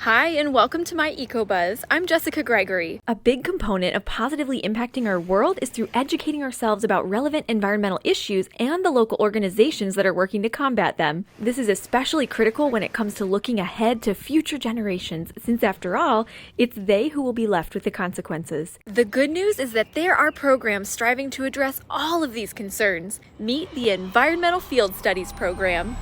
Hi, and welcome to my EcoBuzz. I'm Jessica Gregory. A big component of positively impacting our world is through educating ourselves about relevant environmental issues and the local organizations that are working to combat them. This is especially critical when it comes to looking ahead to future generations, since after all, it's they who will be left with the consequences. The good news is that there are programs striving to address all of these concerns. Meet the Environmental Field Studies program.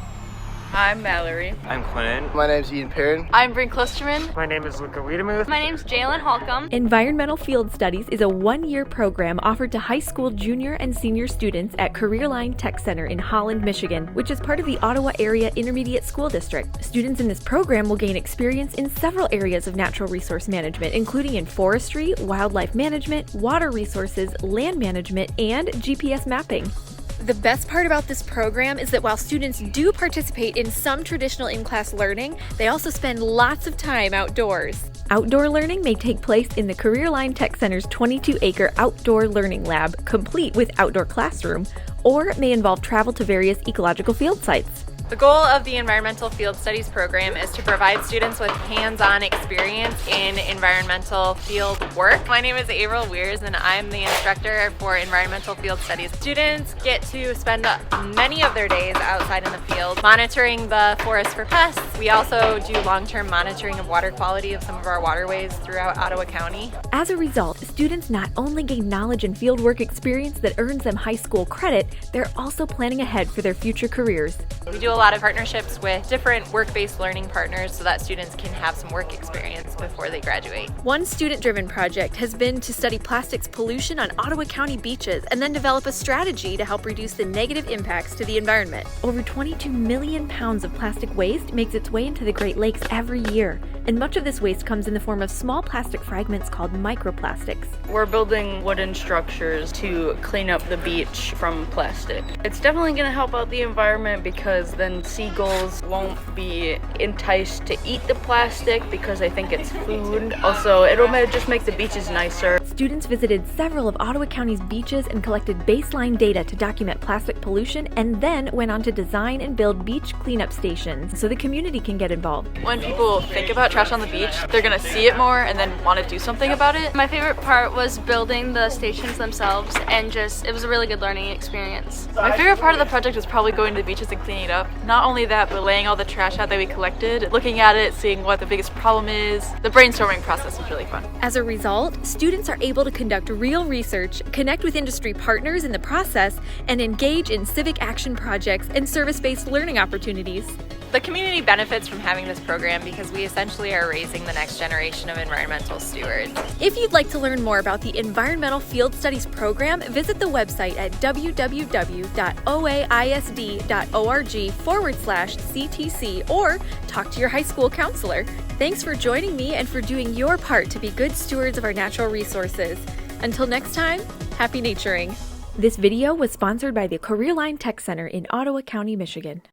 I'm Mallory. I'm Quentin. My name's Ian Perrin. I'm Bryn Klosterman. My name is Luca Wiedemuth. My name's Jalen Holcomb. Environmental Field Studies is a one-year program offered to high school junior and senior students at CareerLine Tech Center in Holland, Michigan, which is part of the Ottawa Area Intermediate School District. Students in this program will gain experience in several areas of natural resource management, including in forestry, wildlife management, water resources, land management, and GPS mapping. The best part about this program is that while students do participate in some traditional in-class learning, they also spend lots of time outdoors. Outdoor learning may take place in the CareerLine Tech Center's 22-acre outdoor learning lab, complete with outdoor classroom, or it may involve travel to various ecological field sites. The goal of the Environmental Field Studies program is to provide students with hands-on experience in environmental field work. My name is April Weirs and I'm the instructor for Environmental Field Studies. Students get to spend many of their days outside in the field monitoring the forest for pests. We also do long-term monitoring of water quality of some of our waterways throughout Ottawa County. As a result, students not only gain knowledge and fieldwork experience that earns them high school credit, they're also planning ahead for their future careers. We do a lot of partnerships with different work-based learning partners so that students can have some work experience before they graduate. One student-driven project has been to study plastics pollution on Ottawa County beaches and then develop a strategy to help reduce the negative impacts to the environment. Over 22 million pounds of plastic waste makes its way into the Great Lakes every year, and much of this waste comes in the form of small plastic fragments called microplastics. We're building wooden structures to clean up the beach from plastic. It's definitely going to help out the environment because then seagulls won't be enticed to eat the plastic because they think it's food. Also, it'll just make the beaches nicer. Students visited several of Ottawa County's beaches and collected baseline data to document plastic pollution, and then went on to design and build beach cleanup stations so the community can get involved. When people think about trash on the beach, they're going to see it more and then want to do something about it. My favorite part was building the stations themselves, and it was a really good learning experience. My favorite part of the project was probably going to the beaches and cleaning it up. Not only that, but laying all the trash out that we collected, looking at it, seeing what the biggest problem is. The brainstorming process was really fun. As a result, students are able to conduct real research, connect with industry partners in the process, and engage in civic action projects and service-based learning opportunities. The community benefits from having this program because we essentially are raising the next generation of environmental stewards. If you'd like to learn more about the Environmental Field Studies program, visit the website at www.oaisd.org/CTC or talk to your high school counselor. Thanks for joining me and for doing your part to be good stewards of our natural resources. Until next time, happy naturing. This video was sponsored by the CareerLine Tech Center in Ottawa County, Michigan.